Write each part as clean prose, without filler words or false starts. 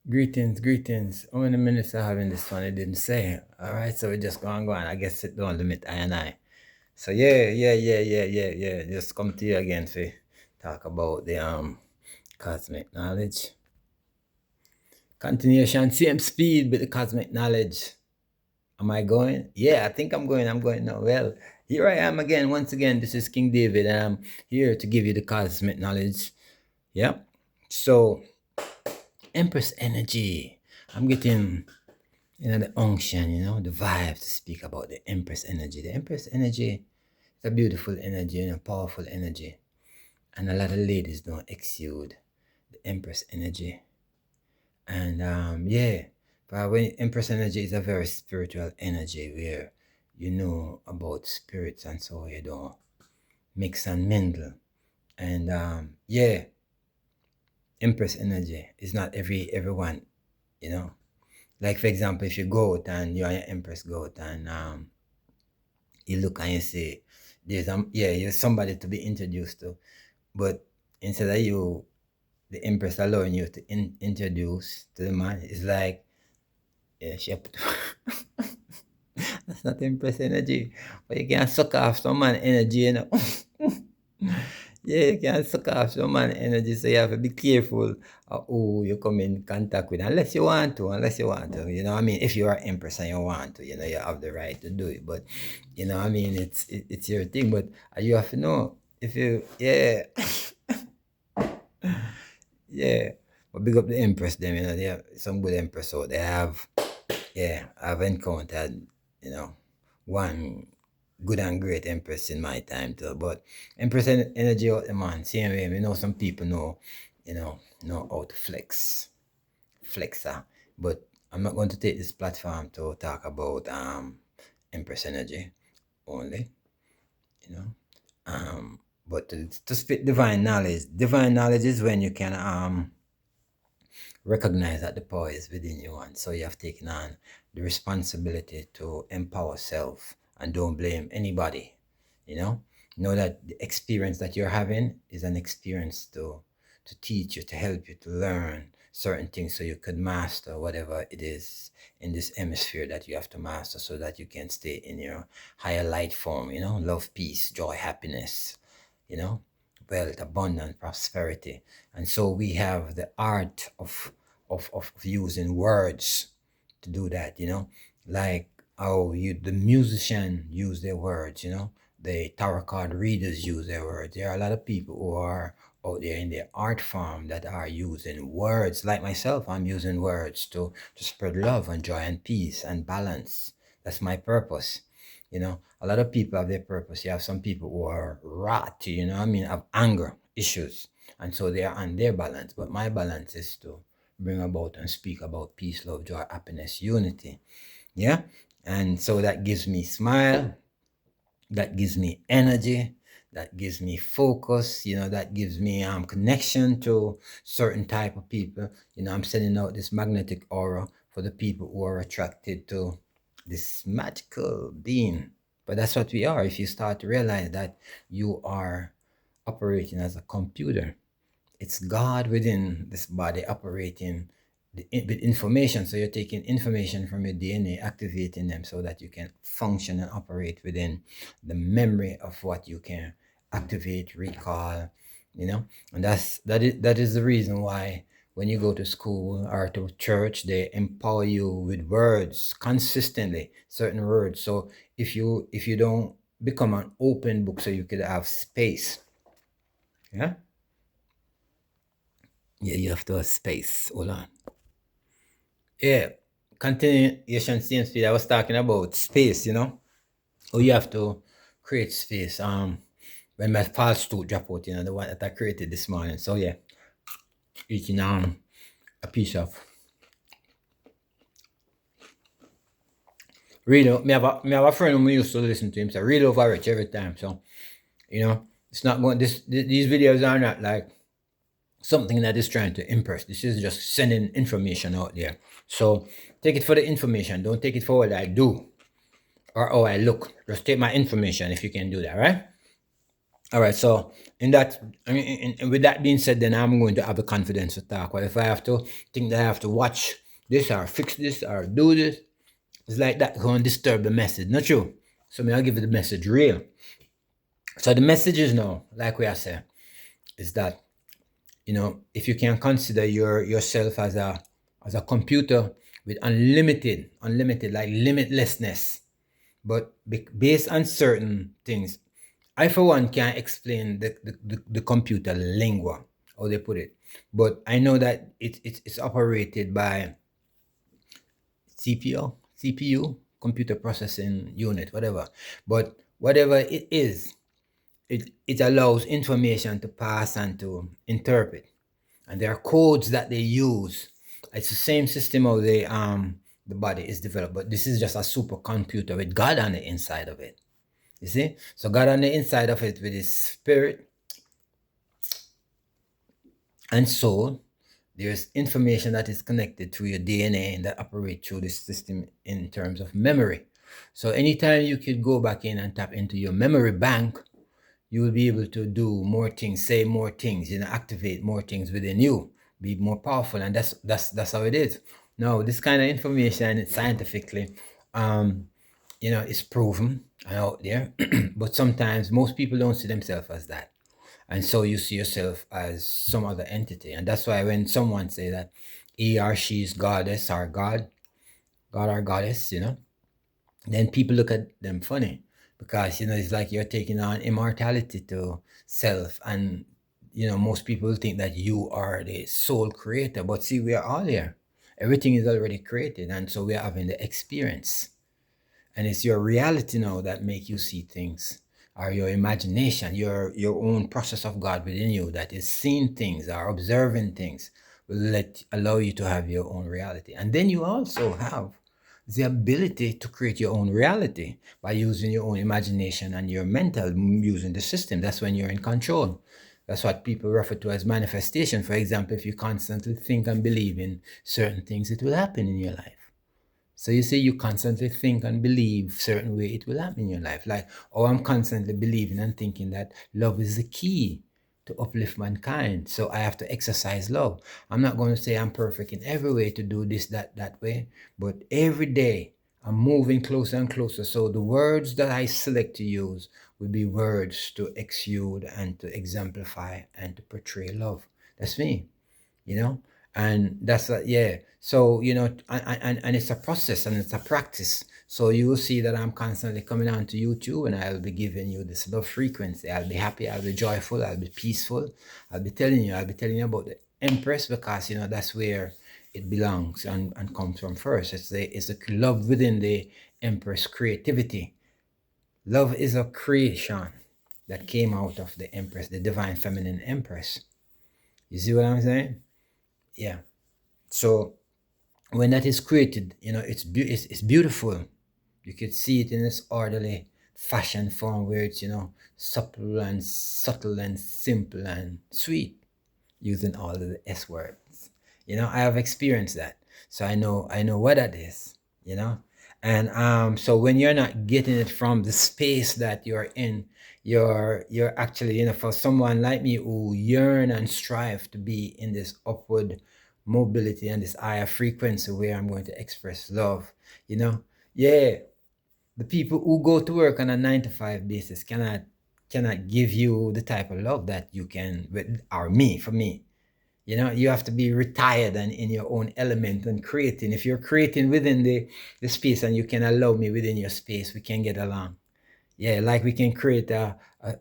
Greetings, greetings. How many minutes I have in this one? It didn't say. All right, so we just go on, go on. I guess it don't limit I and I. So yeah. Just come to you again to talk about the cosmic knowledge. Continuation, same speed with the cosmic knowledge. Am I going? Yeah, I think I'm going. I'm going now. Well, here I am again. Once again, this is King David, and I'm here to give you the cosmic knowledge. Yep. So, Empress energy. I'm getting the unction, the vibe to speak about the Empress energy. The Empress energy is a beautiful energy and a powerful energy. And a lot of ladies don't exude the Empress energy. And yeah, but when Empress energy is a very spiritual energy where you know about spirits and so you don't mix and mingle. And yeah, Empress energy is not everyone, you know. Like for example, if you go out and you and your Empress go out and you look and you say, you're somebody to be introduced to. But instead of you, the Empress allowing you to introduce to the man, it's like, yeah, she have to that's not Empress energy. But you can suck off some man energy. Yeah, you can suck off some man energy, so you have to be careful of who you come in contact with, unless you want to, I mean, if you are Empress and you want to, you have the right to do it, but, I mean, it's your thing, but you have to know, if you, yeah, yeah, but big up the Empress, them, they have some good Empress, so they have, yeah, I've encountered, one good and great Empress in my time too. But Empress energy out the man, same way. We know some people know how to flexer. But I'm not going to take this platform to talk about Empress energy only, you know. But to spit divine knowledge. Divine knowledge is when you can recognize that the power is within you, and so you have taken on the responsibility to empower self and don't blame anybody. Know that the experience that you're having is an experience to teach you, to help you to learn certain things so you could master whatever it is in this hemisphere that you have to master, so that you can stay in your higher light form, love, peace, joy, happiness, you know wealth, abundance, prosperity. And so we have the art of using words to do that, like how the musician use their words, the tarot card readers use their words. There are a lot of people who are out there in the art form that are using words. Like myself, I'm using words to spread love and joy and peace and balance. That's my purpose. A lot of people have their purpose. You have some people who are wrath, have anger issues. And so they are on their balance. But my balance is to bring about and speak about peace, love, joy, happiness, unity. Yeah. And so that gives me smile, that gives me energy, that gives me focus, that gives me connection to certain type of people. I'm sending out this magnetic aura for the people who are attracted to this magical being. But that's what we are. If you start to realize that you are operating as a computer, it's God within this body operating with information. So you're taking information from your DNA, activating them so that you can function and operate within the memory of what you can activate, recall, and that is the reason why when you go to school or to church, they empower you with words consistently, certain words. So if you don't become an open book, so you could have space. Yeah, you have to have space. Hold on. Yeah, continuation same speed. I was talking about space, Oh, you have to create space. When my false tooth drop out, the one that I created this morning. So yeah, eating a piece of me have a friend who used to listen to him say read over rich every time. So, it's not going these videos are not like something that is trying to impress. This is just sending information out there. So take it for the information. Don't take it for what I do or how I look. Just take my information if you can do that, right? All right. So in that, I mean, with that being said, then I'm going to have the confidence to talk. Well, if I have to think that I have to watch this or fix this or do this, it's like that going to disturb the message. Not true. So me, I'll give you the message real. So the message is now, like we are saying, is that if you can consider yourself as a computer with unlimited like limitlessness, but based on certain things, I for one can't explain the computer lingua, how they put it, but I know that it's operated by CPU, computer processing unit, whatever. But whatever it is, it allows information to pass and to interpret, and there are codes that they use. It's the same system how the body is developed, but this is just a supercomputer with God on the inside of it. You see? So God on the inside of it with his spirit and soul, there's information that is connected to your DNA and that operate through this system in terms of memory. So anytime you could go back in and tap into your memory bank, you will be able to do more things, say more things, activate more things within you, be more powerful, and that's how it is. Now, this kind of information scientifically, is proven and out there, but sometimes most people don't see themselves as that, and so you see yourself as some other entity, and that's why when someone say that he or she is goddess or God or goddess, then people look at them funny because it's like you're taking on immortality to self, and most people think that you are the sole creator, but see, we are all here. Everything is already created, and so we are having the experience, and it's your reality now that make you see things, or your imagination, your own process of God within you that is seeing things or observing things will allow you to have your own reality. And then you also have the ability to create your own reality by using your own imagination and your mental, using the system. That's when you're in control. That's what people refer to as manifestation. For example, if you constantly think and believe in certain things, it will happen in your life. So you say you constantly think and believe certain way, it will happen in your life. Like, oh, I'm constantly believing and thinking that love is the key to uplift mankind. So I have to exercise love. I'm not going to say I'm perfect in every way to do this, that way, but every day I'm moving closer and closer. So the words that I select to use will be words to exude and to exemplify and to portray love. That's me, and that's yeah. So and it's a process and it's a practice. So you will see that I'm constantly coming on to YouTube, and I'll be giving you this love frequency. I'll be happy, I'll be joyful, I'll be peaceful. I'll be telling you about the Empress, because that's where it belongs and comes from first. It's the love within the Empress creativity. Love is a creation that came out of the Empress, the divine feminine Empress. You see what I'm saying? Yeah. So when that is created, it's beautiful. You could see it in this orderly fashion form where it's supple and subtle and simple and sweet, using all of the S words. I have experienced that, so I know what that is. And so when you're not getting it from the space that you're in, you're actually, for someone like me who yearn and strive to be in this upward mobility and this higher frequency where I'm going to express love, yeah, the people who go to work on a 9 to 5 basis cannot give you the type of love that you can with, or me, for me. You have to be retired and in your own element and creating. If you're creating within the space and you can allow me within your space, we can get along. Yeah, like we can create a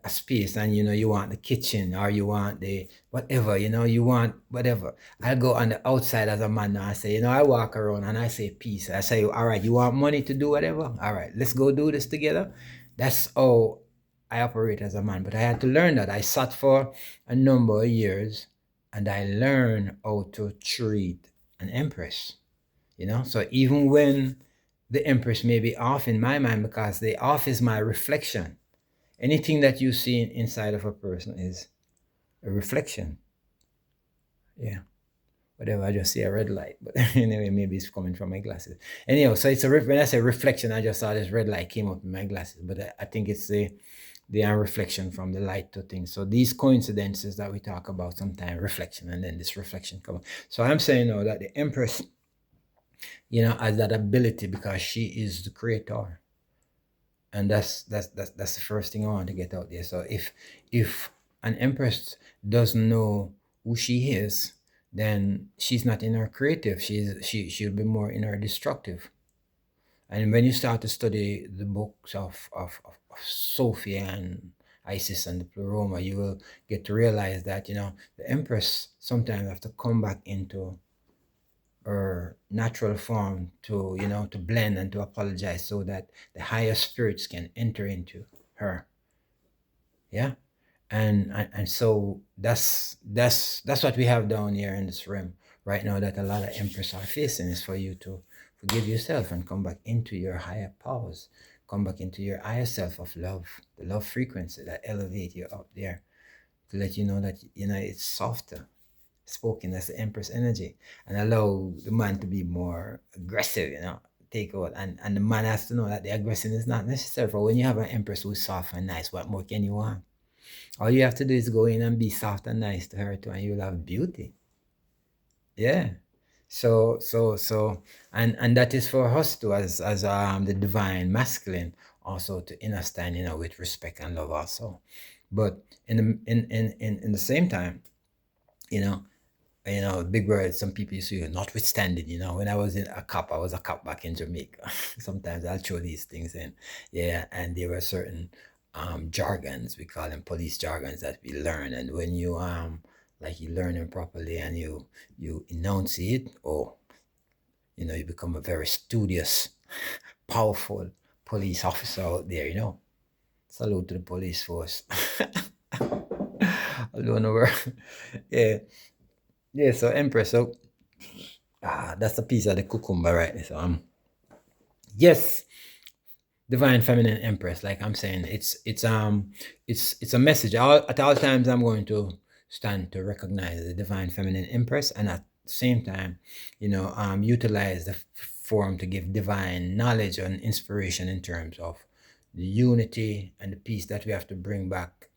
space, and you want the kitchen, or you want the whatever, you want whatever. I'll go on the outside as a man now. I say, I walk around and I say peace. I say, all right, you want money to do whatever? All right, let's go do this together. That's how I operate as a man. But I had to learn that. I sat for a number of years and I learned how to treat an empress. So even when the empress may be off in my mind, because the off is my reflection. Anything that you see inside of a person is a reflection. Yeah. Whatever, I just see a red light. But anyway, maybe it's coming from my glasses. Anyhow, so it's when I say reflection, I just saw this red light came up in my glasses. But I think it's the they are reflection from the light to things. So these coincidences that we talk about sometimes reflection, and then this reflection comes. So I'm saying now that the Empress, has that ability because she is the creator, and that's the first thing I want to get out there. So if an Empress doesn't know who she is, then she's not in her creative. She'll be more in her destructive. And when you start to study the books of Sophia and Isis and the Pleroma, you will get to realize that, the Empress sometimes have to come back into her natural form to, to blend and to apologize so that the higher spirits can enter into her. Yeah. And so that's what we have down here in this realm right now, that a lot of Empress are facing, is for you to forgive yourself and come back into your higher powers, come back into your higher self of love, the love frequency that elevate you up there, to let you know that it's softer spoken, as the Empress energy, and allow the man to be more aggressive, take out, and the man has to know that the aggression is not necessary. For when you have an Empress who's soft and nice, what more can you want? All you have to do is go in and be soft and nice to her too, and you'll have beauty. Yeah. So and that is for us too, as the divine masculine, also to understand, with respect and love also. But in the same time, you know, big words, some people used to use, notwithstanding, when I was I was a cop back in Jamaica. Sometimes I'll throw these things in. Yeah, and there were certain jargons, we call them police jargons, that we learn. And when you like, you learn them properly and you enunciate, you become a very studious, powerful police officer out there. Salute to the police force. I don't know where. Yeah. Yeah, so Empress, so that's a piece of the cucumber right there. So yes, divine feminine Empress, like I'm saying, it's a message. At all times I'm going to stand to recognize the divine feminine Empress, and at the same time, utilize the form to give divine knowledge and inspiration in terms of the unity and the peace that we have to bring back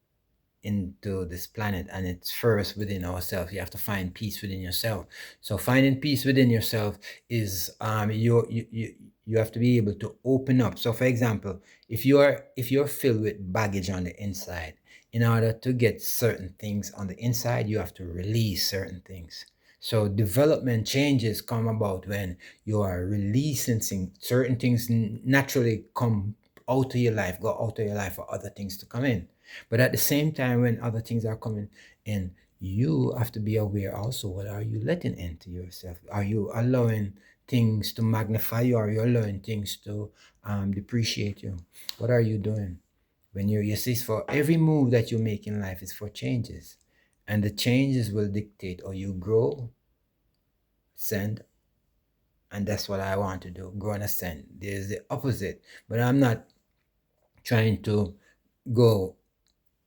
into this planet. And it's first within ourselves. You have to find peace within yourself. So finding peace within yourself is you have to be able to open up. So for example, if you're filled with baggage on the inside, in order to get certain things on the inside, you have to release certain things. So development changes come about when you are releasing certain things. Naturally come out of your life, go out of your life for other things to come in. But at the same time, when other things are coming in, you have to be aware also, what are you letting into yourself? Are you allowing things to magnify you? Or are you allowing things to depreciate you? What are you doing? When you see, for every move that you make in life is for changes. And the changes will dictate, or you grow, ascend, and that's what I want to do, grow and ascend. There's the opposite, but I'm not trying to go.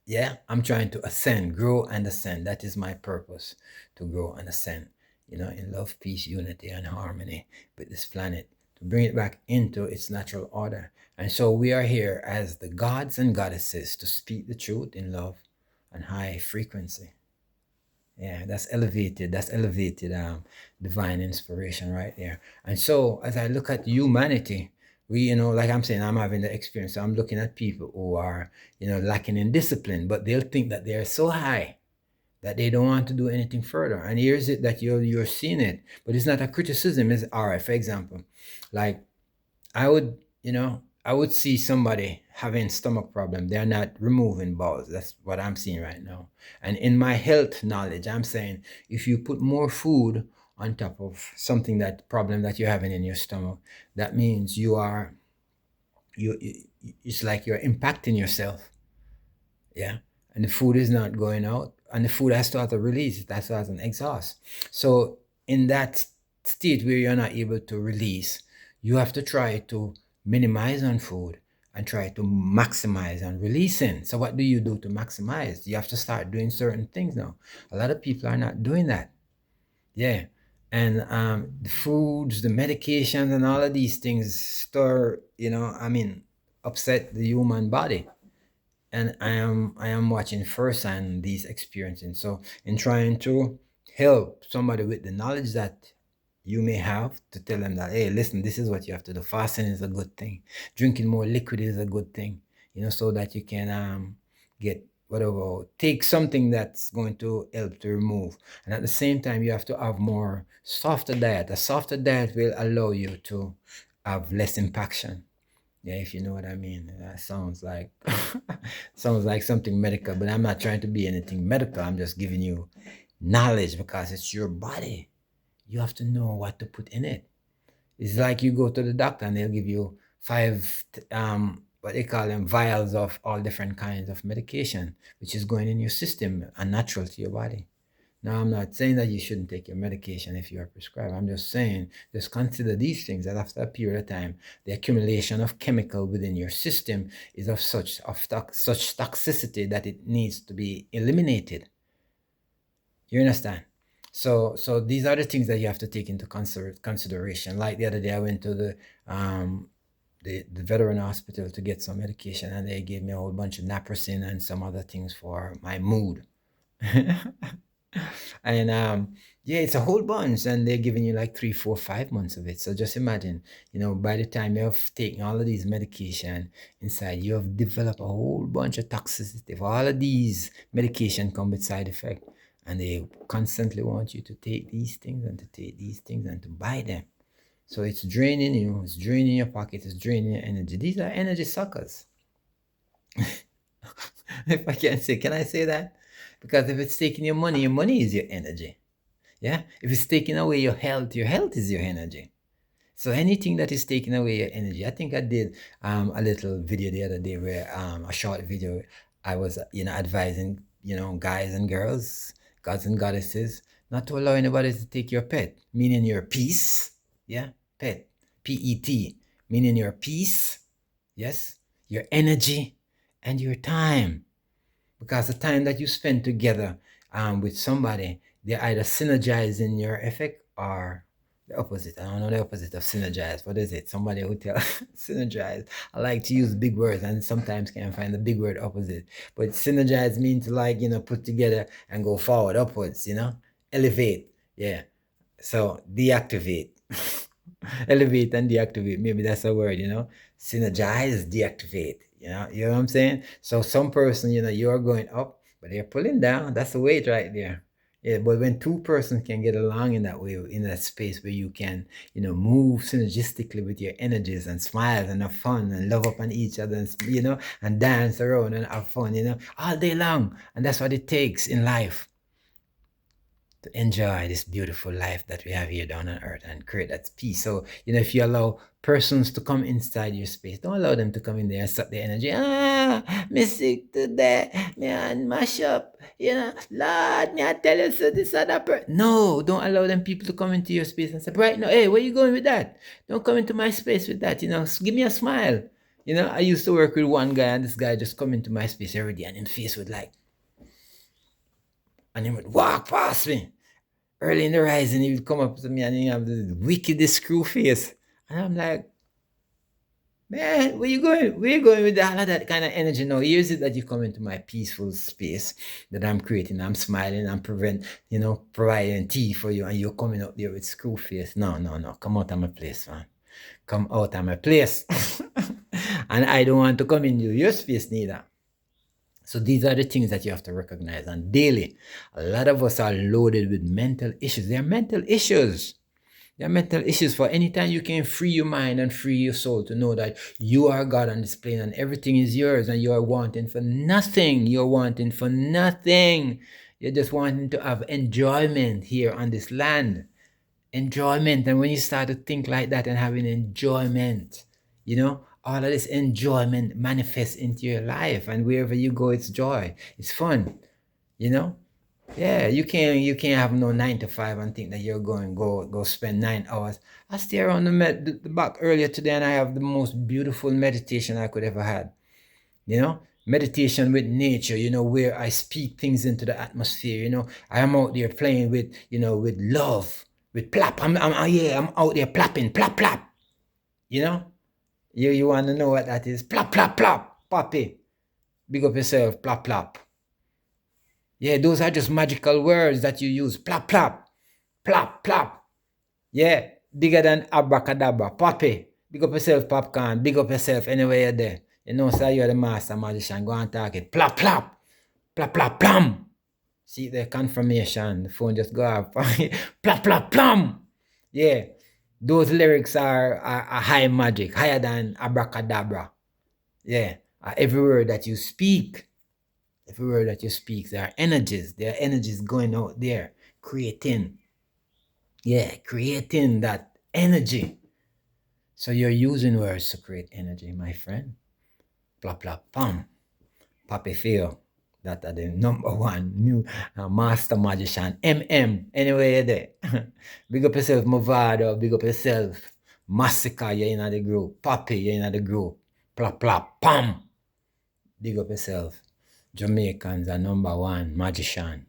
Yeah, I'm trying to ascend, grow and ascend. That is my purpose, to grow and ascend, in love, peace, unity, and harmony with this planet, to bring it back into its natural order. And so we are here as the gods and goddesses to speak the truth in love and high frequency. Yeah, that's elevated divine inspiration right there. And so as I look at humanity, we, like I'm saying, I'm having the experience. So I'm looking at people who are, lacking in discipline, but they'll think that they're so high that they don't want to do anything further. And here's it that you're seeing it, but it's not a criticism. It's all right. For example, like I would see somebody having stomach problem. They're not removing bowels. That's what I'm seeing right now. And in my health knowledge, I'm saying, if you put more food on top of something, that problem that you're having in your stomach, that means it's like you're impacting yourself. Yeah. And the food is not going out, and the food has to have a release. That's as an exhaust. So in that state where you're not able to release, you have to try to minimize on food and try to maximize on releasing. So what do you do to maximize? You have to start doing certain things now. A lot of people are not doing that. Yeah. And the foods, the medications, and all of these things upset the human body. and I am watching firsthand these experiences. So in trying to help somebody with the knowledge that you may have, to tell them that, hey, listen, this is what you have to do. Fasting is a good thing. Drinking more liquid is a good thing, so that you can get whatever, take something that's going to help to remove. And at the same time, you have to have more softer diet. A softer diet will allow you to have less impaction. Yeah, if you know what I mean. That sounds like sounds like something medical, but I'm not trying to be anything medical. I'm just giving you knowledge because it's your body. You have to know what to put in it. It's like you go to the doctor and they'll give you five what they call them, vials of all different kinds of medication, which is going in your system and natural to your body. Now, I'm not saying that you shouldn't take your medication if you are prescribed. I'm just saying, just consider these things, that after a period of time, the accumulation of chemical within your system is of such toxicity that it needs to be eliminated. You understand? So these are the things that you have to take into consideration. Like the other day, I went to the veteran hospital to get some medication, and they gave me a whole bunch of naproxen and some other things for my mood. And yeah, it's a whole bunch, and they're giving you like 3, 4, 5 months of it. So just imagine, by the time you have taken all of these medication inside, you have developed a whole bunch of toxicity. For all of these medication come with side effect, and they constantly want you to take these things and to take these things and to buy them. So it's draining you, it's draining your pocket, it's draining your energy. These are energy suckers. If I can I say that? Because if it's taking your money is your energy. Yeah? If it's taking away your health is your energy. So anything that is taking away your energy, I think I did a little video the other day where a short video, I was advising guys and girls, gods and goddesses, not to allow anybody to take your pet, meaning your peace. Yeah, pet, PET, meaning your peace. Yes, your energy and your time. Because the time that you spend together with somebody, they're either synergizing your effect or the opposite. I don't know the opposite of synergize. What is it? Somebody who tell synergize. I like to use big words and sometimes can't find the big word opposite. But synergize means to, like, put together and go forward, upwards, elevate. Yeah. So deactivate. Elevate and deactivate. Maybe that's a word, synergize, deactivate. You know what I'm saying? So some person, you're going up, but they're pulling down. That's the weight right there. Yeah, but when two persons can get along in that way, in that space where you can, move synergistically with your energies and smile and have fun and love up on each other, and, and dance around and have fun, all day long. And that's what it takes in life to enjoy this beautiful life that we have here down on earth and create that peace. So, if you allow persons to come inside your space, don't allow them to come in there and suck the energy. Me sick today, me and mash up, Lord, me I tell you, so this other person. No, don't allow them people to come into your space and say, right now, hey, where you going with that? Don't come into my space with that, give me a smile. I used to work with one guy, and this guy just come into my space every day, and his face would and he would walk past me. Early in the rising, he would come up to me and he have the wickedest screw face. And I'm like, man, where you going? Where you going with all of that kind of energy now? Here's it that you come into my peaceful space that I'm creating. I'm smiling, I'm providing tea for you, and you're coming up there with screw face. No. Come out of my place, man. Come out of my place. And I don't want to come in your space neither. So these are the things that you have to recognize. And daily, a lot of us are loaded with mental issues. They are mental issues. They are mental issues. For any time you can free your mind and free your soul to know that you are God on this plane and everything is yours and you are wanting for nothing. You're wanting for nothing. You're just wanting to have enjoyment here on this land. Enjoyment. And when you start to think like that and having enjoyment, all of this enjoyment manifests into your life, and wherever you go, it's joy, it's fun. Yeah, you can't have no 9 to 5 and think that you're going go spend 9 hours. I stay around the back earlier today, and I have the most beautiful meditation I could ever had. Meditation with nature, where I speak things into the atmosphere. I am out there playing with with love, with plap. I'm out there plapping, plap plap. You want to know what that is? Plop, plop, plop, poppy. Big up yourself, plop plop. Yeah, those are just magical words that you use. Plop plop, plop plop. Yeah, bigger than abracadabra. Poppy, big up yourself, Popcaan. Big up yourself anywhere you're there. You know, sir, you're the master magician. Go and talk it. Plop plop, plop plop plum. See the confirmation. The phone just go off. Plop plop plum. Yeah, those lyrics are high magic, higher than abracadabra. Yeah, every word that you speak, every word that you speak, there are energies. There are energies going out there, creating. Yeah, creating that energy. So you're using words to create energy, my friend. Blah blah pam. Papi feel that are the number one new master magician. MM. Anyway, you're there. Big up yourself, Movado. Big up yourself. Massacre, you're in the group. Papi, you're in the group. Blah blah pam. Big up yourself. Jamaicans are number one magician.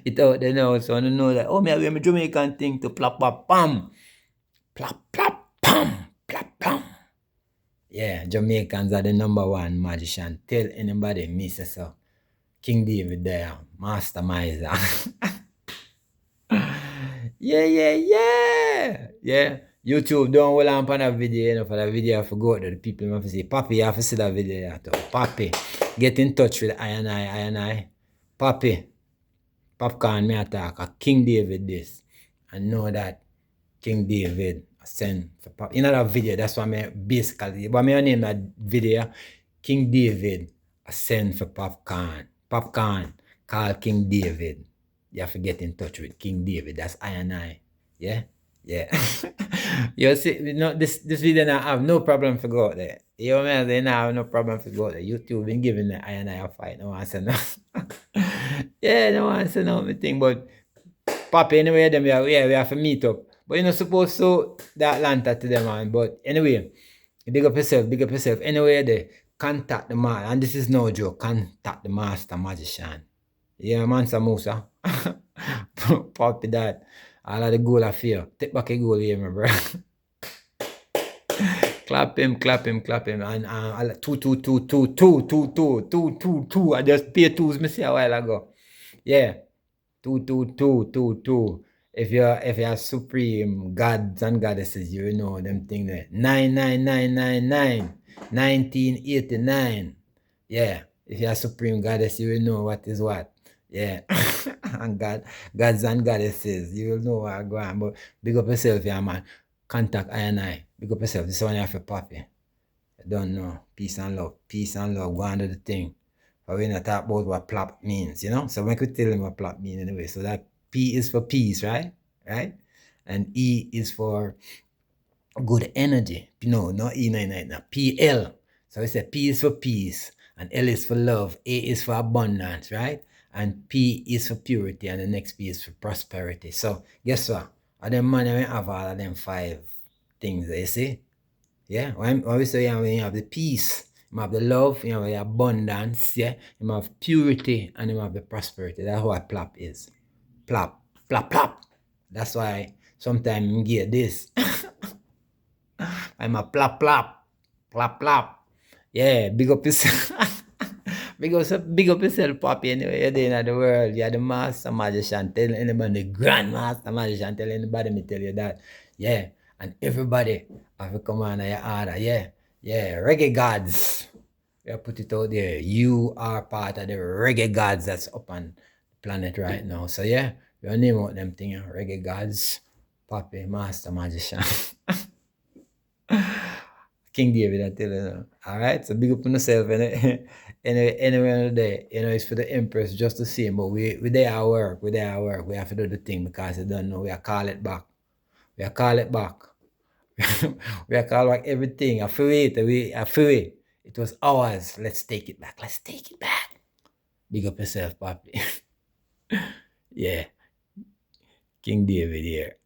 It out there now, so I don't know that. Oh, me I wear my Jamaican thing to plop plop pam. Plop plop pam. Plop pam. Yeah, Jamaicans are the number one magician. Tell anybody, me say so. King David there, mastermizer. Yeah. YouTube, don't hold on for that video, you know, for that video I forgot that the people have to say, Papi, you have to see that video. Papi, get in touch with I and I. Papi, Popcaan me attack, King David this. I know that King David send for Pop. In that video, that's what I basically, but I name that video, King David send for Popcaan. Popcaan call King David. You have to get in touch with King David. That's I and I. Yeah? Yeah. You see, you know, this video now have no problem to go out there. You know what I mean? They now have no problem to go out there. YouTube been giving the I and I a fight. No one say no. Yeah, no one say no thing, but Papi, anyway, them we have to meet up. But you're not supposed to the Atlanta to them, man. But anyway, big up yourself. Anyway, they contact the man, and this is no joke. Contact the master magician. Yeah, man, Samusa. Papi that. All of the goal I feel. Take back a goal here, my bro. Clap him. And 2. I just paid twos me see a while ago. Yeah. 2. If you're supreme gods and goddesses, you know them thing there. 99999. 1989. Yeah. If you're supreme goddess, you will know what is what. Yeah. And gods and goddesses, you will know what I go on. But big up yourself, yeah, man. Contact I and I. Big up yourself. This one you have to Papi. I don't know. Peace and love. Go under the thing. But we're not talk about what plop means, you know? So we could tell them what plop means anyway. So that P is for peace, right? And E is for good energy. No, not E, no. PL. So we say P is for peace, and L is for love, A is for abundance, right? And P is for purity, and the next P is for prosperity. So guess what? All them money we have all of them 5 things, you see? Yeah, when we say you have the peace, you have the love, you have the abundance, yeah, you have purity, and you have the prosperity. That's what plop is. Plop. That's why sometimes you get this. I'm a plop. Yeah, big up yourself. big up yourself, Papi. Anyway, you're there in the world. You're the master magician. Tell anybody, the grand master magician. Tell anybody, me tell you that. Yeah, and everybody have to come on your order. Yeah, reggae gods. We have put it out there. You are part of the reggae gods that's up on the planet right now. So yeah, we name out them thing, reggae gods. Papi, master magician. King David, I tell you. Alright, so big up on yourself anywhere day. You know, it's for the Empress just the same, but we there at work. We have to do the thing because you don't know. We are call it back. We are call back everything. I feel it. It was ours. Let's take it back. Big up yourself, Papi. Yeah. King David here.